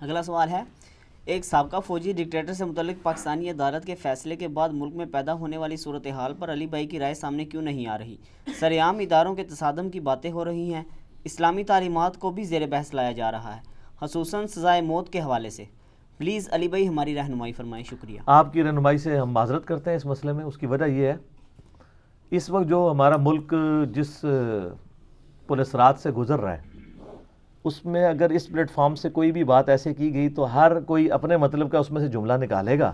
اگلا سوال ہے، ایک سابقہ فوجی ڈکٹیٹر سے متعلق پاکستانی عدالت کے فیصلے کے بعد ملک میں پیدا ہونے والی صورتحال پر علی بھائی کی رائے سامنے کیوں نہیں آ رہی؟ سرعام اداروں کے تصادم کی باتیں ہو رہی ہیں، اسلامی تعلیمات کو بھی زیر بحث لایا جا رہا ہے، خصوصاً سزائے موت کے حوالے سے۔ پلیز علی بھائی ہماری رہنمائی فرمائیں، شکریہ۔ آپ کی رہنمائی سے ہم معذرت کرتے ہیں اس مسئلے میں۔ اس کی وجہ یہ ہے، اس وقت جو ہمارا ملک جس پولیس رات سے گزر رہا ہے، اس میں اگر اس پلیٹ فارم سے کوئی بھی بات ایسے کی گئی تو ہر کوئی اپنے مطلب کا اس میں سے جملہ نکالے گا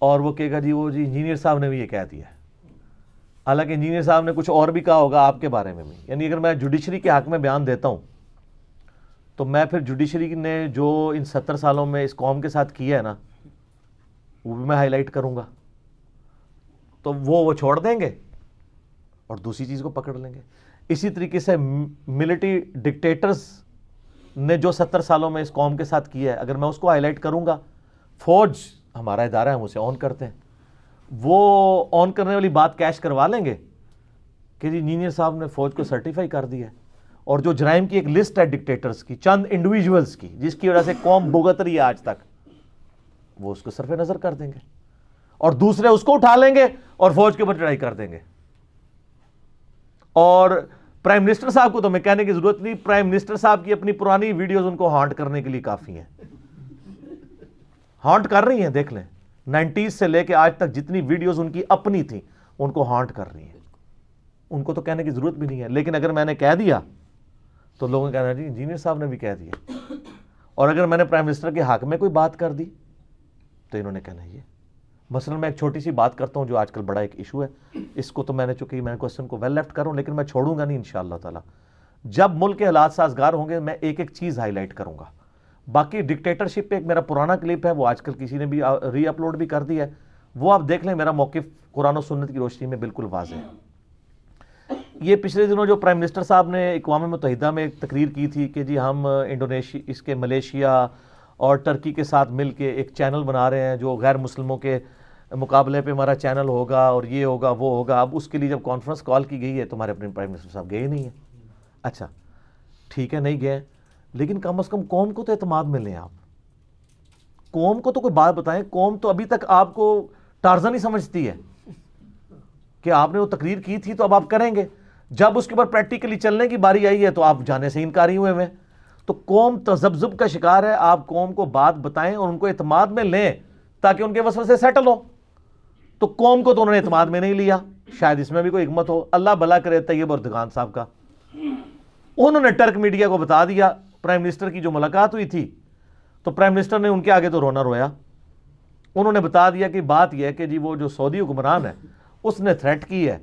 اور وہ کہے گا جی انجینئر صاحب نے بھی یہ کہہ دیا ہے، حالانکہ انجینئر صاحب نے کچھ اور بھی کہا ہوگا آپ کے بارے میں بھی۔ یعنی اگر میں جوڈیشری کے حق میں بیان دیتا ہوں تو میں پھر جوڈیشری نے جو ان 70 سالوں میں اس قوم کے ساتھ کیا ہے نا، وہ بھی میں ہائی لائٹ کروں گا، تو وہ چھوڑ دیں گے اور دوسری چیز کو پکڑ لیں گے۔ اسی طریقے سے ملٹری ڈکٹیٹرز نے جو 70 سالوں میں اس قوم کے ساتھ کیا ہے، اگر میں اس کو ہائی لائٹ کروں گا، فوج ہمارا ادارہ ہے، ہم اسے آن کرتے ہیں، وہ آن کرنے والی بات کیش کروا لیں گے کہ جی انجینئر صاحب نے فوج کو سرٹیفائی کر دیا ہے، اور جو جرائم کی ایک لسٹ ہے ڈکٹیٹرز کی، چند انڈیویجولز کی، جس کی وجہ سے قوم بھگت رہی ہے آج تک، وہ اس کو صرف نظر کر دیں گے اور دوسرے اس کو اٹھا لیں گے اور فوج کے اوپر چڑھائی کر دیں گے۔ اور پرائم منسٹر صاحب کو تو میں کہنے کی ضرورت نہیں، پرائم منسٹر صاحب کی اپنی پرانی ویڈیوز ان کو ہانٹ کرنے کے لیے کافی ہیں، ہانٹ کر رہی ہیں، دیکھ لیں 90s سے لے کے آج تک جتنی ویڈیوز ان کی اپنی تھیں ان کو ہانٹ کر رہی ہیں، ان کو تو کہنے کی ضرورت بھی نہیں ہے۔ لیکن اگر میں نے کہہ دیا تو لوگوں نے کہنا جی انجینئر صاحب نے بھی کہہ دیا، اور اگر میں نے پرائم منسٹر کے حق میں کوئی بات کر دی تو انہوں نے کہنا یہ۔ مثلا میں ایک چھوٹی سی بات کرتا ہوں جو آج کل بڑا ایک ایشو ہے، اس کو تو میں نے چونکہ میں کوسچن کو ویل لیفٹ کروں، لیکن میں چھوڑوں گا نہیں انشاءاللہ تعالی۔ جب ملک کے حالات سازگار ہوں گے میں ایک ایک چیز ہائی لائٹ کروں گا۔ باقی ڈکٹیٹرشپ پہ ایک میرا پرانا کلپ ہے، وہ آج کل کسی نے بھی ری اپلوڈ بھی کر دیا ہے، وہ آپ دیکھ لیں، میرا موقف قرآن و سنت کی روشنی میں بالکل واضح ہے۔ یہ پچھلے دنوں جو پرائم منسٹر صاحب نے اقوام متحدہ میں ایک تقریر کی تھی کہ جی ہم انڈونیشیا، اس کے ملیشیا اور ٹرکی کے ساتھ مل کے ایک چینل بنا رہے ہیں جو غیر مسلموں کے مقابلے پہ ہمارا چینل ہوگا اور یہ ہوگا وہ ہوگا۔ اب اس کے لیے جب کانفرنس کال کی گئی ہے تو ہمارے اپنے پرائم منسٹر صاحب گئے نہیں ہیں۔ اچھا ٹھیک ہے، نہیں گئے، لیکن کم از کم قوم کو تو اعتماد میں لیں، آپ قوم کو تو کوئی بات بتائیں۔ قوم تو ابھی تک آپ کو ٹارزن ہی سمجھتی ہے کہ آپ نے وہ تقریر کی تھی تو اب آپ کریں گے، جب اس کے اوپر پریکٹیکلی چلنے کی باری آئی ہے تو آپ جانے سے انکاری ہوئے ہوئے۔ تو قوم تذبذب کا شکار ہے، آپ قوم کو بات بتائیں اور ان کو اعتماد میں لیں تاکہ ان کے وسوسے سیٹل ہو۔ تو قوم کو تو انہوں نے اعتماد میں نہیں لیا، شاید اس میں بھی کوئی حکمت ہو، اللہ بھلا کرے طیب اردگان صاحب کا۔ انہوں نے ٹرک میڈیا کو بتا دیا، پرائم منسٹر کی جو ملاقات ہوئی تھی تو پرائم منسٹر نے ان کے آگے تو رونا رویا، انہوں نے بتا دیا کہ بات یہ ہے کہ جی وہ جو سعودی حکمران ہے اس نے تھریٹ کی ہے،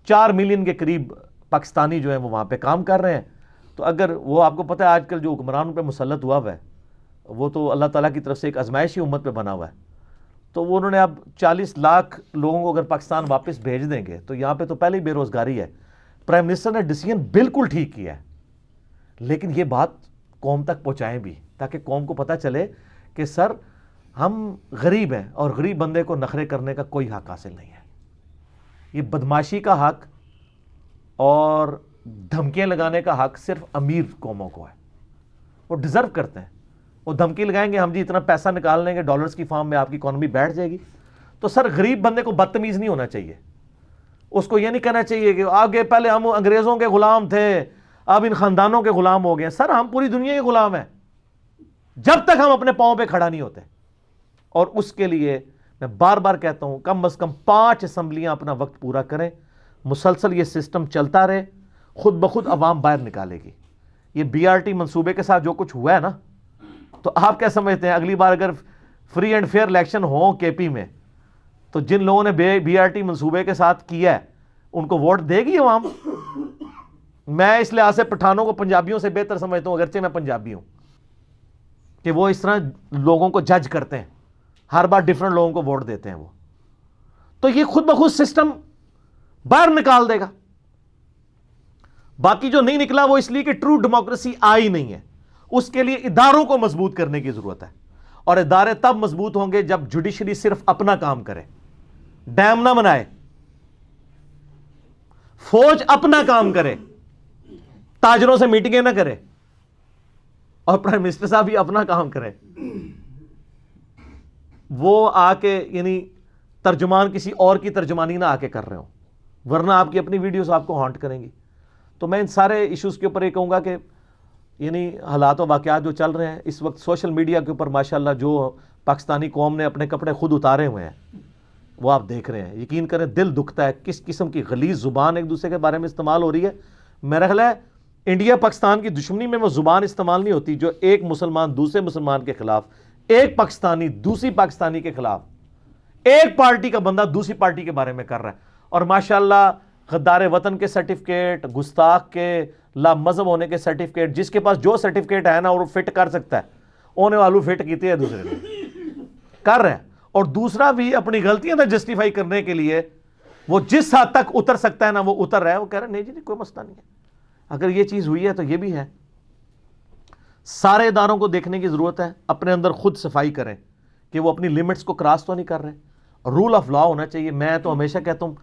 4 ملین کے قریب پاکستانی جو ہیں وہ وہاں پہ کام کر رہے ہیں، تو اگر وہ آپ کو پتہ ہے آج کل جو حکمران پہ مسلط ہوا ہے وہ تو اللہ تعالیٰ کی طرف سے ایک آزمائشی امت پہ بنا ہوا ہے، تو وہ انہوں نے اب 40 لاکھ لوگوں کو اگر پاکستان واپس بھیج دیں گے تو یہاں پہ تو پہلے ہی بے روزگاری ہے۔ پرائم منسٹر نے ڈیسیژن بالکل ٹھیک کیا ہے، لیکن یہ بات قوم تک پہنچائیں بھی تاکہ قوم کو پتہ چلے کہ سر ہم غریب ہیں اور غریب بندے کو نخرے کرنے کا کوئی حق حاصل نہیں ہے، یہ بدماشی کا حق اور دھمکیاں لگانے کا حق صرف امیر قوموں کو ہے، وہ ڈیزرو کرتے ہیں۔ وہ دھمکی لگائیں گے ہم جی اتنا پیسہ نکال لیں گے ڈالرز کی فارم میں، آپ کی اکانومی بیٹھ جائے گی، تو سر غریب بندے کو بدتمیز نہیں ہونا چاہیے، اس کو یہ نہیں کہنا چاہیے کہ آگے پہلے ہم انگریزوں کے غلام تھے اب ان خاندانوں کے غلام ہو گئے۔ سر ہم پوری دنیا کے غلام ہیں جب تک ہم اپنے پاؤں پہ کھڑا نہیں ہوتے، اور اس کے لیے میں بار بار کہتا ہوں کم از کم 5 اسمبلیاں اپنا وقت پورا کریں، مسلسل یہ سسٹم چلتا رہے، خود بخود عوام باہر نکالے گی۔ یہ BRT منصوبے کے ساتھ جو کچھ ہوا ہے نا، تو آپ کیا سمجھتے ہیں اگلی بار اگر فری اینڈ فیئر الیکشن ہوں KP میں تو جن لوگوں نے BRT منصوبے کے ساتھ کیا ہے ان کو ووٹ دے گی عوام؟ میں اس لحاظ سے پٹھانوں کو پنجابیوں سے بہتر سمجھتا ہوں، اگرچہ میں پنجابی ہوں، کہ وہ اس طرح لوگوں کو جج کرتے ہیں، ہر بار ڈیفرنٹ لوگوں کو ووٹ دیتے ہیں وہ، تو یہ خود بخود سسٹم باہر نکال دے گا۔ باقی جو نہیں نکلا وہ اس لیے کہ ٹرو ڈیموکریسی آئی نہیں ہے، اس کے لیے اداروں کو مضبوط کرنے کی ضرورت ہے، اور ادارے تب مضبوط ہوں گے جب جوڈیشری صرف اپنا کام کرے، ڈیم نہ بنائے، فوج اپنا کام کرے، تاجروں سے میٹنگیں نہ کرے، اور پرائم منسٹر صاحب بھی اپنا کام کریں, وہ آ کے یعنی ترجمان کسی اور کی ترجمانی نہ آ کے کر رہے ہوں, ورنہ آپ کی اپنی ویڈیوز آپ کو ہانٹ کریں گی. تو میں ان سارے ایشوز کے اوپر یہ کہوں گا کہ یعنی حالات و واقعات جو چل رہے ہیں اس وقت سوشل میڈیا کے اوپر ماشاءاللہ جو پاکستانی قوم نے اپنے کپڑے خود اتارے ہوئے ہیں وہ آپ دیکھ رہے ہیں. یقین کریں دل دکھتا ہے کس قسم کی غلیظ زبان ایک دوسرے کے بارے میں استعمال ہو رہی ہے. میرا خیال ہے انڈیا پاکستان کی دشمنی میں وہ زبان استعمال نہیں ہوتی جو ایک مسلمان دوسرے مسلمان کے خلاف, ایک پاکستانی دوسری پاکستانی کے خلاف, ایک پارٹی کا بندہ دوسری پارٹی کے بارے میں کر رہا ہے. اور ماشاءاللہ غدار وطن کے سرٹیفکیٹ, گستاخ کے لا مذہب ہونے کے سرٹیفکیٹ, جس کے پاس جو سرٹیفکیٹ ہے نا وہ فٹ کر سکتا ہے, اونے والو فٹ کیتے ہیں دوسرے نے کر رہے ہیں. اور دوسرا بھی اپنی غلطیاں نہ جسٹیفائی کرنے کے لیے وہ جس حد تک اتر سکتا ہے نا وہ اتر رہا ہے, وہ کہہ رہا ہے نہیں جی کوئی مسئلہ نہیں ہے, اگر یہ چیز ہوئی ہے تو یہ بھی ہے. سارے اداروں کو دیکھنے کی ضرورت ہے, اپنے اندر خود صفائی کریں کہ وہ اپنی لمٹس کو کراس تو نہیں کر رہے. رول آف لا ہونا چاہیے. میں تو ہمیشہ کہتا ہوں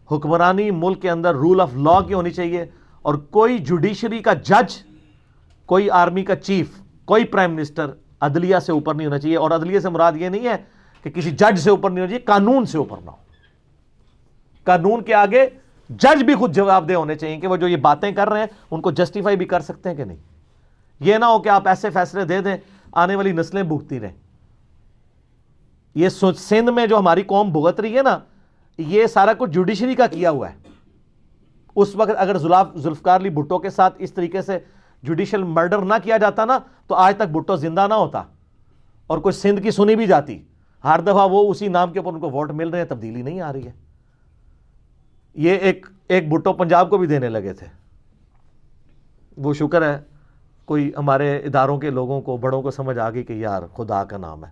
حکمرانی ملک کے اندر رول آف لا کی ہونی چاہیے, اور کوئی جوڈیشری کا جج, کوئی آرمی کا چیف, کوئی پرائم منسٹر عدلیہ سے اوپر نہیں ہونا چاہیے. اور عدلیہ سے مراد یہ نہیں ہے کہ کسی جج سے اوپر نہیں ہونا چاہیے, قانون سے اوپر نہ ہو. قانون کے آگے جج بھی خود جواب دہ ہونے چاہیے کہ وہ جو یہ باتیں کر رہے ہیں ان کو جسٹیفائی بھی کر سکتے ہیں کہ نہیں. یہ نہ ہو کہ آپ ایسے فیصلے دے دیں آنے والی نسلیں بھگتی رہیں. یہ سندھ میں جو ہماری قوم بھگت رہی ہے نا, یہ سارا کچھ جوڈیشری کا کیا ہوا ہے. اس وقت اگر ذوالفقار علی بھٹو کے ساتھ اس طریقے سے جوڈیشل مرڈر نہ کیا جاتا نا تو آج تک بھٹو زندہ نہ ہوتا اور کوئی سندھ کی سنی بھی جاتی. ہر دفعہ وہ اسی نام کے اوپر ان کو ووٹ مل رہے ہیں, تبدیلی نہیں آ رہی ہے. یہ ایک بھٹو پنجاب کو بھی دینے لگے تھے. وہ شکر ہے کوئی ہمارے اداروں کے لوگوں کو بڑوں کو سمجھ آ گئی کہ یار خدا کا نام ہے,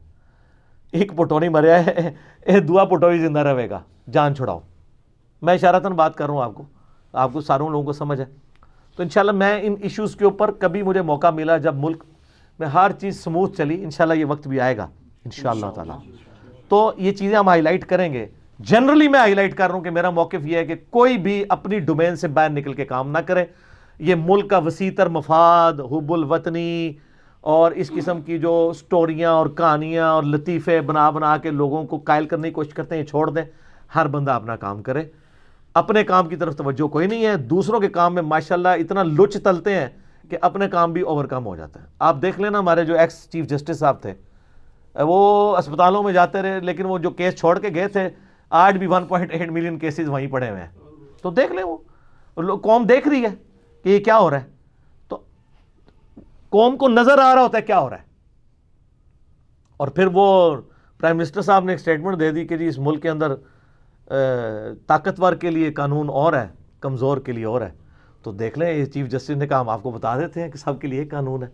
ایک پٹو نہیں مریا ہے, دعا پٹو ہی زندہ رہے گا, جان چھڑاؤ. میں اشارتاً بات کر رہا ہوں, آپ کو ساروں لوگوں کو سمجھ ہے. تو انشاءاللہ میں ان ایشوز کے اوپر کبھی مجھے موقع ملا جب ملک میں ہر چیز سموتھ چلی, انشاءاللہ یہ وقت بھی آئے گا انشاءاللہ تعالیٰ, تو یہ چیزیں ہم ہائی لائٹ کریں گے. جنرلی میں ہائی لائٹ کر رہا ہوں کہ میرا موقف یہ ہے کہ کوئی بھی اپنی ڈومین سے باہر نکل کے کام نہ کرے. یہ ملک کا وسیع تر مفاد, حب الوطنی اور اس قسم کی جو سٹوریاں اور کہانیاں اور لطیفے بنا کے لوگوں کو قائل کرنے کی کوشش کرتے ہیں, یہ چھوڑ دیں. ہر بندہ اپنا کام کرے, اپنے کام کی طرف توجہ کوئی نہیں ہے. دوسروں کے کام میں ماشاءاللہ اتنا لچ تلتے ہیں کہ اپنے کام بھی اوور کم ہو جاتا ہے. آپ دیکھ لینا ہمارے جو ایکس چیف جسٹس صاحب تھے, وہ اسپتالوں میں جاتے رہے لیکن وہ جو کیس چھوڑ کے گئے تھے آج بھی 1.8 ملین کیسز وہیں پڑے ہوئے ہیں. تو دیکھ لیں, وہ قوم دیکھ رہی ہے کہ یہ کیا ہو رہا ہے, تو قوم کو نظر آ رہا ہوتا ہے کیا ہو رہا ہے. اور پھر وہ پرائم منسٹر صاحب نے ایک سٹیٹمنٹ دے دی کہ جی اس ملک کے اندر طاقتور کے لیے قانون اور ہے, کمزور کے لیے اور ہے. تو دیکھ لیں, یہ چیف جسٹس نے کہا ہم آپ کو بتا دیتے ہیں کہ سب کے لیے قانون ہے.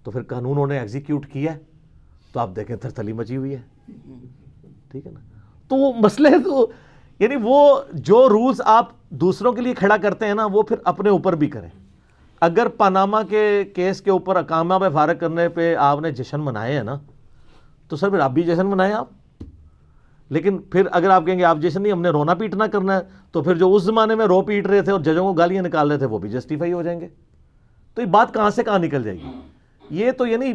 تو پھر قانون انہوں نے ایگزیکیوٹ کیا ہے, تو آپ دیکھیں تھرتھلی مچی ہوئی ہے. ٹھیک ہے نا. تو وہ مسئلے تو یعنی وہ جو رولز آپ دوسروں کے لیے کھڑا کرتے ہیں نا وہ پھر اپنے اوپر بھی کریں. اگر پاناما کے کیس کے اوپر اقامہ پہ فارغ کرنے پہ آپ نے جشن منائے ہیں نا, تو سر پھر آپ بھی جشن منائیں آپ. لیکن پھر اگر آپ کہیں گے آپ جشن نہیں, ہم نے رونا پیٹنا کرنا ہے, تو پھر جو اس زمانے میں رو پیٹ رہے تھے اور ججوں کو گالیاں نکال رہے تھے وہ بھی جسٹیفائی ہو جائیں گے. تو یہ بات کہاں سے کہاں نکل جائے گی. یہ تو یعنی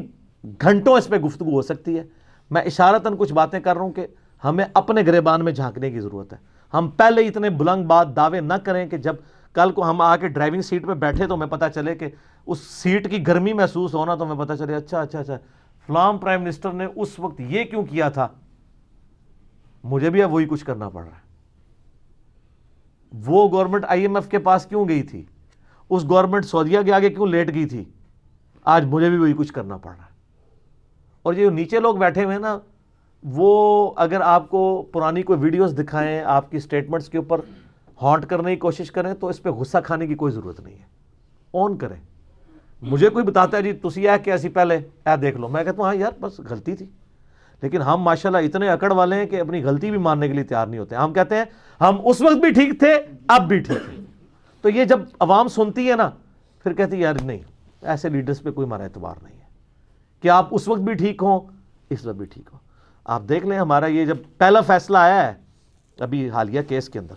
گھنٹوں اس پہ گفتگو ہو سکتی ہے. میں اشارتاً کچھ باتیں کر رہا ہوں کہ ہمیں اپنے گریبان میں جھانکنے کی ضرورت ہے. ہم پہلے اتنے بلند بات دعوے نہ کریں کہ جب کل کو ہم آ کے ڈرائیونگ سیٹ پہ بیٹھے تو ہمیں پتہ چلے کہ اس سیٹ کی گرمی محسوس ہونا, تو ہمیں پتہ چلے اچھا فلاں پرائم منسٹر نے اس وقت یہ کیوں کیا تھا, مجھے بھی اب وہی کچھ کرنا پڑ رہا ہے. وہ گورنمنٹ IMF کے پاس کیوں گئی تھی, اس گورنمنٹ سعودیہ کے آگے کیوں لیٹ گئی تھی, آج مجھے بھی وہی کچھ کرنا پڑ رہا ہے. اور یہ نیچے لوگ بیٹھے ہوئے ہیں نا, وہ اگر آپ کو پرانی کوئی ویڈیوز دکھائیں, آپ کی سٹیٹمنٹس کے اوپر ہانٹ کرنے کی کوشش کریں, تو اس پہ غصہ کھانے کی کوئی ضرورت نہیں ہے. آن کریں. مجھے کوئی بتاتا ہے جی تسی کہ ایسی پہلے دیکھ لو, میں کہتا ہوں ہاں یار بس غلطی تھی. لیکن ہم ماشاءاللہ اتنے اکڑ والے ہیں کہ اپنی غلطی بھی ماننے کے لیے تیار نہیں ہوتے. ہم کہتے ہیں ہم اس وقت بھی ٹھیک تھے, اب بھی ٹھیک تھے. تو یہ جب عوام سنتی ہے نا, پھر کہتی ہے یار نہیں, ایسے لیڈرز پہ کوئی ہمارا اعتبار نہیں ہے کہ آپ اس وقت بھی ٹھیک ہوں, اس وقت بھی ٹھیک ہوں. آپ دیکھ لیں ہمارا یہ جب پہلا فیصلہ آیا ہے ابھی حالیہ کیس کے اندر,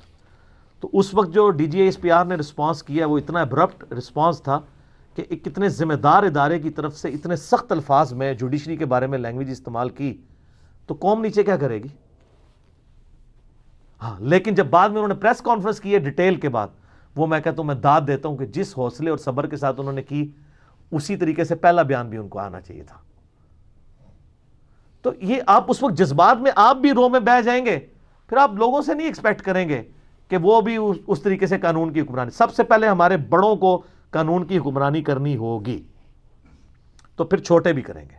تو اس وقت جو DGI SPR نے رسپانس کیا وہ اتنا ابرپٹ رسپانس تھا کہ ایک کتنے ذمہ دار ادارے کی طرف سے اتنے سخت الفاظ میں جوڈیشری کے بارے میں لینگویج استعمال کی تو قوم نیچے کیا کرے گی؟ ہاں لیکن جب بعد میں انہوں نے پریس کانفرنس کی ہے ڈیٹیل کے بعد، وہ میں کہتا ہوں میں داد دیتا ہوں کہ جس حوصلے اور صبر کے ساتھ انہوں نے کی اسی طریقے سے پہلا بیان بھی ان کو آنا چاہیے تھا. تو یہ آپ اس وقت جذبات میں آپ بھی رو میں بہہ جائیں گے، پھر آپ لوگوں سے نہیں ایکسپیکٹ کریں گے کہ وہ بھی اس طریقے سے قانون کی حکمرانی. سب سے پہلے ہمارے بڑوں کو قانون کی حکمرانی کرنی ہوگی، تو پھر چھوٹے بھی کریں گے.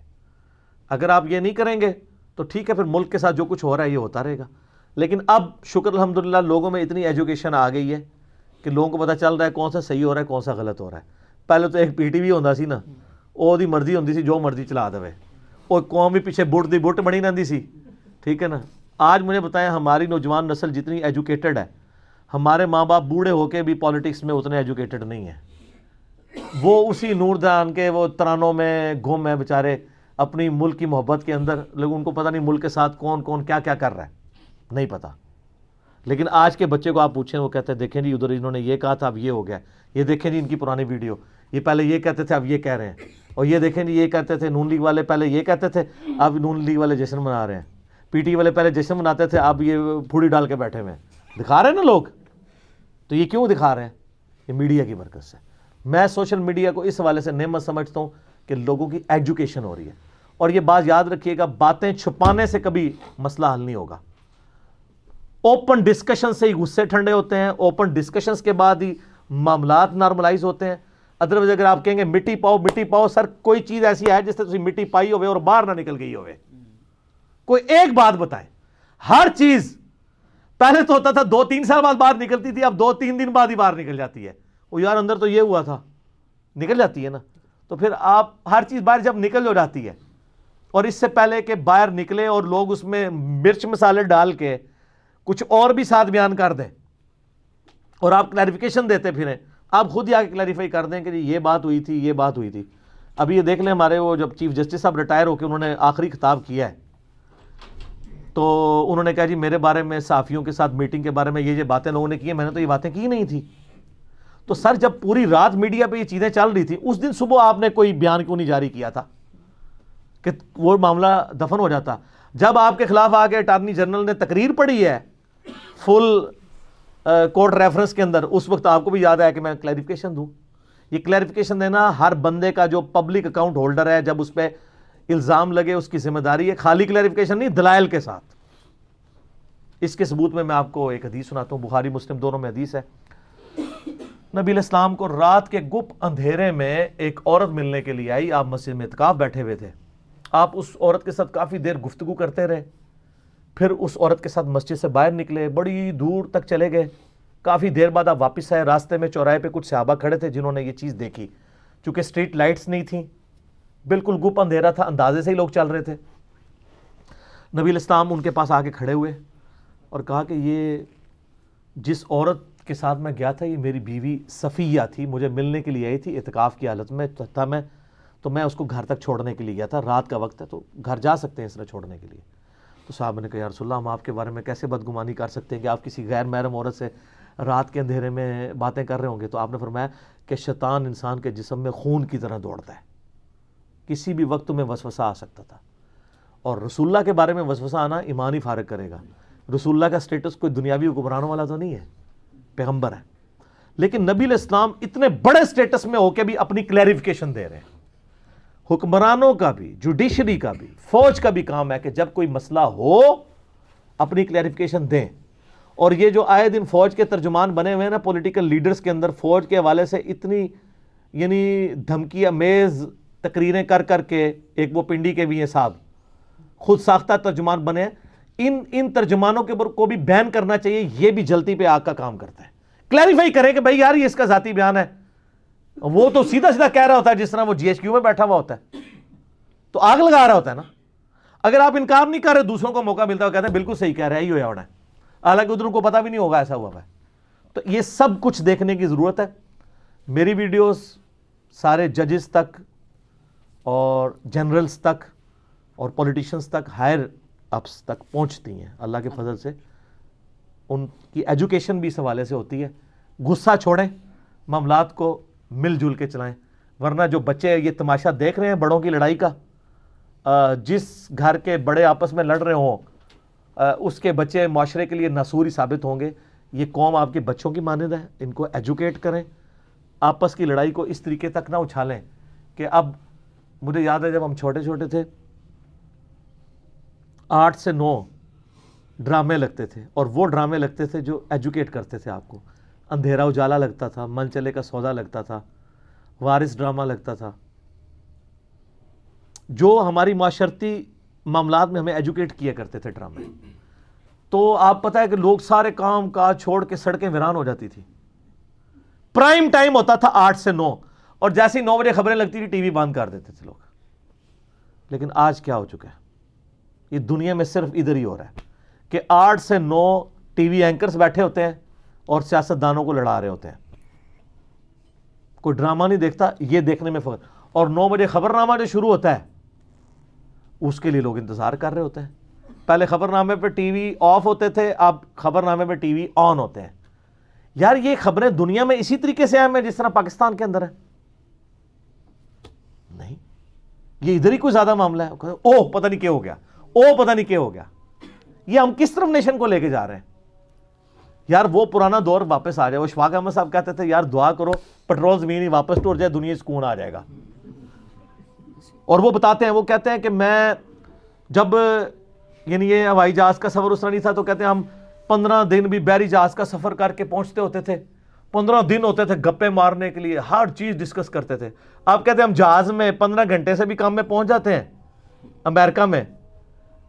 اگر آپ یہ نہیں کریں گے تو ٹھیک ہے، پھر ملک کے ساتھ جو کچھ ہو رہا ہے یہ ہوتا رہے گا. لیکن اب شکر الحمدللہ لوگوں میں اتنی ایجوکیشن آ گئی ہے کہ لوگوں کو پتہ چل رہا ہے کون سا صحیح ہو رہا ہے کون سا غلط ہو رہا ہے. پہلے تو ایک پی ٹی وی ہوتا سی نا، وہ دی مرضی ہوتی سی جو مرضی چلا دے، اور قوم بھی پیچھے بٹ دی بٹ بنی رہتی سی، ٹھیک ہے نا. آج مجھے بتائیں ہماری نوجوان نسل جتنی ایجوکیٹڈ ہے، ہمارے ماں باپ بوڑھے ہو کے بھی پالیٹکس میں اتنے ایجوکیٹڈ نہیں ہیں. وہ اسی نور دان کے وہ ترانوں میں گم ہیں بیچارے اپنی ملک کی محبت کے اندر، لیکن ان کو پتہ نہیں ملک کے ساتھ کون کون کیا کیا کر رہا ہے، نہیں پتہ. لیکن آج کے بچے کو آپ پوچھیں وہ کہتے ہیں دیکھیں جی ادھر انہوں نے یہ کہا تھا اب یہ ہو گیا، یہ دیکھیں جی ان کی پرانی ویڈیو، یہ پہلے یہ کہتے تھے اب یہ کہہ رہے ہیں، اور یہ دیکھیں جی یہ کہتے تھے نون لیگ والے پہلے یہ کہتے تھے اب نون لیگ والے جشن منا رہے ہیں، پی ٹی والے پہلے جشن مناتے تھے اب یہ پھوڑی ڈال کے بیٹھے ہوئے ہیں. دکھا رہے ہیں نا لوگ. تو یہ کیوں دکھا رہے ہیں؟ یہ میڈیا کی برکت سے. میں سوشل میڈیا کو اس حوالے سے نعمت سمجھتا ہوں کہ لوگوں کی ایجوکیشن ہو رہی ہے. اور یہ بات یاد رکھیے گا، باتیں چھپانے سے کبھی مسئلہ حل نہیں ہوگا. اوپن ڈسکشن سے ہی غصے ٹھنڈے ہوتے ہیں، اوپن ڈسکشنز کے بعد ہی معاملات نارملائز ہوتے ہیں. ادروائز اگر آپ کہیں گے مٹی پاؤ سر، کوئی چیز ایسی ہے جس سے تسی مٹی پائی ہوئے اور باہر نہ نکل گئی ہوئے. کوئی ایک بات بتائیں. ہر چیز پہلے تو ہوتا تھا 2-3 سال بعد باہر نکلتی تھی، اب 2-3 دن بعد ہی باہر نکل جاتی ہے. وہ یار اندر تو یہ ہوا تھا، نکل جاتی ہے نا. تو پھر آپ ہر چیز باہر جب نکل ہو جاتی ہے، اور اس سے پہلے کہ باہر نکلے اور لوگ اس میں مرچ مسالے ڈال کے کچھ اور بھی ساتھ بیان کر دیں اور آپ کلیریفیکیشن دیتے پھریں، آپ خود ہی آ کے کلیریفائی کر دیں کہ جی یہ بات ہوئی تھی یہ بات ہوئی تھی. ابھی یہ دیکھ لیں ہمارے وہ جب چیف جسٹس صاحب ریٹائر ہو کے انہوں نے آخری خطاب کیا ہے تو انہوں نے کہا جی میرے بارے میں صحافیوں کے ساتھ میٹنگ کے بارے میں یہ باتیں لوگوں نے کی ہیں، میں نے تو یہ باتیں کی نہیں تھی. تو سر جب پوری رات میڈیا پہ یہ چیزیں چل رہی تھی، اس دن صبح آپ نے کوئی بیان کیوں نہیں جاری کیا تھا کہ وہ معاملہ دفن ہو جاتا؟ جب آپ کے خلاف آ کے اٹارنی جنرل نے تقریر پڑھی ہے فل کورٹ ریفرنس کے اندر، اس وقت آپ کو بھی یاد آیا کہ میں کلیریفیکیشن دوں. یہ کلیریفیکیشن دینا ہر بندے کا جو پبلک اکاؤنٹ ہولڈر ہے، جب اس پہ الزام لگے اس کی ذمہ داری ہے. خالی کلیریفیکیشن نہیں، دلائل کے ساتھ. اس کے ثبوت میں آپ کو ایک حدیث سناتا ہوں، بخاری مسلم دونوں میں حدیث ہے. نبی علیہ السلام کو رات کے گپ اندھیرے میں ایک عورت ملنے کے لیے آئی. آپ مسجد میں اعتکاف بیٹھے ہوئے تھے، آپ اس عورت کے ساتھ کافی دیر گفتگو کرتے رہے. پھر اس عورت کے ساتھ مسجد سے باہر نکلے، بڑی دور تک چلے گئے. کافی دیر بعد آپ واپس آئے. راستے میں چوراہے پہ کچھ صحابہ کھڑے تھے جنہوں نے یہ چیز دیکھی. چونکہ اسٹریٹ لائٹس نہیں تھیں، بالکل گپ اندھیرا تھا، اندازے سے ہی لوگ چل رہے تھے. نبی علیہ السلام ان کے پاس آ کے کھڑے ہوئے اور کہا کہ یہ جس عورت کے ساتھ میں گیا تھا یہ میری بیوی صفیہ تھی، مجھے ملنے کے لیے آئی تھی، اعتکاف کی حالت میں تھا میں، تو میں اس کو گھر تک چھوڑنے کے لیے گیا تھا. رات کا وقت ہے تو گھر جا سکتے ہیں اس طرح چھوڑنے کے لیے. تو صاحب نے کہا یا رسول اللہ ہم آپ کے بارے میں کیسے بدگمانی کر سکتے ہیں کہ آپ کسی غیر محرم عورت سے رات کے اندھیرے میں باتیں کر رہے ہوں گے. تو آپ نے فرمایا کہ شیطان انسان کے جسم میں خون کی طرح دوڑتا ہے، کسی بھی وقت تمہیں وسوسہ آ سکتا تھا. اور رسول اللہ کے بارے میں وسوسہ آنا ایمان ہی فارغ کرے گا. رسول اللہ کا سٹیٹس کوئی دنیاوی حکمرانوں والا تو نہیں ہے، پیغمبر ہے. لیکن نبی علیہ السلام اتنے بڑے سٹیٹس میں ہو کے بھی اپنی کلیریفیکیشن دے رہے ہیں. حکمرانوں کا بھی، جوڈیشری کا بھی، فوج کا بھی کام ہے کہ جب کوئی مسئلہ ہو اپنی کلیریفیکیشن دیں. اور یہ جو آئے دن فوج کے ترجمان بنے ہوئے ہیں نا پولیٹیکل لیڈرز کے اندر، فوج کے حوالے سے اتنی یعنی دھمکی امیز تقریریں کر کر کے، ایک وہ پنڈی کے بھی ہیں صاحب خود ساختہ ترجمان بنے ہیں، ان ترجمانوں کے اوپر کو بھی بین کرنا چاہیے. یہ بھی جلتی پہ آگ کا کام کرتا ہے. کلیریفائی کریں کہ بھائی یار یہ اس کا ذاتی بیان ہے، وہ تو سیدھا سیدھا کہہ رہا ہوتا ہے جس طرح وہ جی ایچ کیو میں بیٹھا ہوا ہوتا ہے تو آگ لگا رہا ہوتا ہے نا. اگر آپ انکار نہیں کر رہے، دوسروں کو موقع ملتا ہے، کہتے ہیں بالکل صحیح کہہ رہا ہے، ہی ہوا ہونا ہے، حالانکہ ادھر کو پتہ بھی نہیں ہوگا ایسا ہوا ہے. تو یہ سب کچھ دیکھنے کی ضرورت ہے. میری ویڈیوز سارے ججز تک اور جنرلز تک اور پولیٹیشنز تک، ہائر اپس تک پہنچتی ہیں اللہ کے فضل سے. ان کی ایجوکیشن بھی اس حوالے سے ہوتی ہے. غصہ چھوڑیں، معاملات کو مل جل کے چلائیں. ورنہ جو بچے یہ تماشا دیکھ رہے ہیں بڑوں کی لڑائی کا، جس گھر کے بڑے آپس میں لڑ رہے ہوں اس کے بچے معاشرے کے لیے ناسوری ثابت ہوں گے. یہ قوم آپ کے بچوں کی مانند ہے، ان کو ایجوکیٹ کریں، آپس کی لڑائی کو اس طریقے تک نہ اچھالیں کہ اب مجھے یاد ہے جب ہم چھوٹے چھوٹے تھے 8 سے 9 ڈرامے لگتے تھے، اور وہ ڈرامے لگتے تھے جو ایجوکیٹ کرتے تھے آپ کو. اندھیرا اجالا لگتا تھا، من چلے کا سودا لگتا تھا، وارث ڈرامہ لگتا تھا، جو ہماری معاشرتی معاملات میں ہمیں ایجوکیٹ کیا کرتے تھے ڈرامے. تو آپ پتہ ہے کہ لوگ سارے کام کاج چھوڑ کے سڑکیں ویران ہو جاتی تھی. پرائم ٹائم ہوتا تھا 8 سے 9، اور جیسے ہی 9 بجے خبریں لگتی تھی ٹی وی بند کر دیتے تھے لوگ. لیکن آج کیا ہو چکا ہے؟ یہ دنیا میں صرف ادھر ہی ہو رہا ہے کہ 8 سے 9 ٹی وی اینکرز بیٹھے ہوتے ہیں اور سیاستدانوں کو لڑا رہے ہوتے ہیں. کوئی ڈرامہ نہیں دیکھتا، یہ دیکھنے میں فخر. اور 9 بجے خبر نامہ جو شروع ہوتا ہے اس کے لیے لوگ انتظار کر رہے ہوتے ہیں. پہلے خبر نامے پہ ٹی وی آف ہوتے تھے، اب خبر نامے پہ ٹی وی آن ہوتے ہیں. یار یہ خبریں دنیا میں اسی طریقے سے اہم ہیں جس طرح پاکستان کے اندر ہے؟ نہیں، یہ ادھر ہی کوئی زیادہ معاملہ ہے. اوہ پتہ نہیں کیا ہو گیا، اوہ پتہ نہیں کیا ہو گیا. یہ ہم کس طرف نیشن کو لے کے جا رہے ہیں؟ یار وہ پرانا دور واپس آ جائے. وہ اشفاق احمد صاحب کہتے تھے یار دعا کرو پٹرول زمین ہی واپس ٹوٹ جائے، دنیا سکون آ جائے گا. اور وہ بتاتے ہیں، وہ کہتے ہیں کہ میں جب یعنی یہ ہوائی جہاز کا سفر اس طرح نہیں تھا تو کہتے ہیں ہم 15 دن بھی بحری جہاز کا سفر کر کے پہنچتے ہوتے تھے. 15 دن ہوتے تھے گپے مارنے کے لیے، ہر چیز ڈسکس کرتے تھے. آپ کہتے ہیں ہم جہاز میں 15 گھنٹے سے بھی کم میں پہنچ جاتے ہیں امریکہ میں،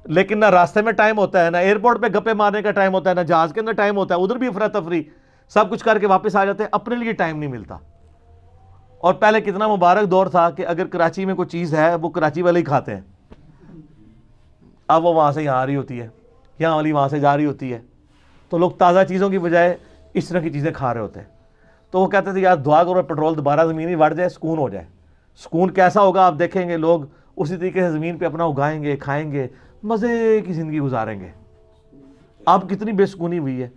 لیکن نہ راستے میں ٹائم ہوتا ہے، نہ ایئرپورٹ پہ گپے مارنے کا ٹائم ہوتا ہے، نہ جہاز کے اندر ٹائم ہوتا ہے. ادھر بھی افراتفری، سب کچھ کر کے واپس آ جاتے ہیں، اپنے لیے ٹائم نہیں ملتا. اور پہلے کتنا مبارک دور تھا کہ اگر کراچی میں کوئی چیز ہے وہ کراچی والے ہی کھاتے ہیں. اب وہ وہاں سے یہاں آ رہی ہوتی ہے، یہاں والی وہاں سے جا رہی ہوتی ہے، تو لوگ تازہ چیزوں کی بجائے اس طرح کی چیزیں کھا رہے ہوتے ہیں. تو وہ کہتے تھے یار دعا کرو پٹرول دوبارہ زمین ہی بڑھ جائے، سکون ہو جائے. سکون کیسا ہوگا آپ دیکھیں گے، لوگ اسی طریقے سے زمین پہ اپنا اگائیں گے، کھائیں گے، مزے کی زندگی گزاریں گے. آپ کتنی بے سکونی ہوئی ہے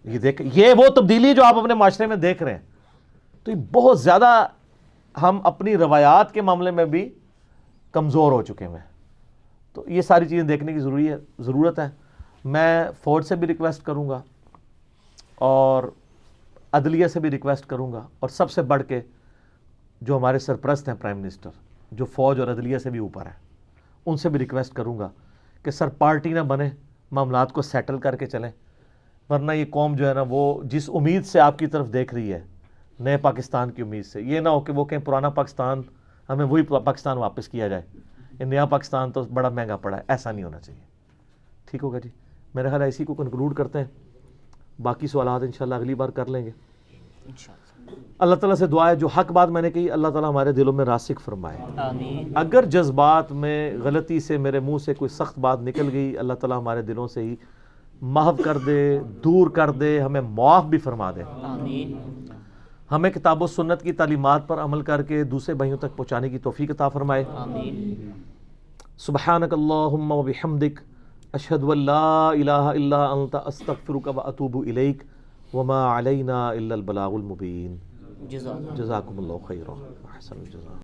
یہ دیکھ، یہ وہ تبدیلی جو آپ اپنے معاشرے میں دیکھ رہے ہیں. تو یہ بہت زیادہ ہم اپنی روایات کے معاملے میں بھی کمزور ہو چکے ہیں. تو یہ ساری چیزیں دیکھنے کی ضرورت ہے. میں فوج سے بھی ریکویسٹ کروں گا اور عدلیہ سے بھی ریکویسٹ کروں گا، اور سب سے بڑھ کے جو ہمارے سرپرست ہیں پرائم منسٹر، جو فوج اور عدلیہ سے بھی اوپر ہیں، ان سے بھی ریکویسٹ کروں گا کہ سر پارٹی نہ بنے، معاملات کو سیٹل کر کے چلیں. ورنہ یہ قوم جو ہے نا وہ جس امید سے آپ کی طرف دیکھ رہی ہے، نئے پاکستان کی امید سے، یہ نہ ہو کہ وہ کہیں پرانا پاکستان ہمیں وہی پاکستان واپس کیا جائے، یہ نیا پاکستان تو بڑا مہنگا پڑا ہے. ایسا نہیں ہونا چاہیے. ٹھیک ہوگا جی، میرا خیال ہے اسی کو کنکلوڈ کرتے ہیں. باقی سوالات انشاءاللہ اگلی بار کر لیں گے. اللہ تعالیٰ سے دعا ہے جو حق بات میں نے کہی اللہ تعالیٰ ہمارے دلوں میں راسخ فرمائے. آمین. اگر جذبات میں غلطی سے میرے منہ سے کوئی سخت بات نکل گئی، اللہ تعالیٰ ہمارے دلوں سے ہی محو کر دے، دور کر دے، ہمیں معاف بھی فرما دے. آمین. ہمیں کتاب و سنت کی تعلیمات پر عمل کر کے دوسرے بھائیوں تک پہنچانے کی توفیق عطا فرمائے. آمین. سبحانک اللہم و بحمدک، اشہد ان لا الہ الا انت، استغفرک و اتوب الیک، وما علینا الا البلاغ المبین. جزاک جزاکم اللہ خیرا، احسن الجزاء.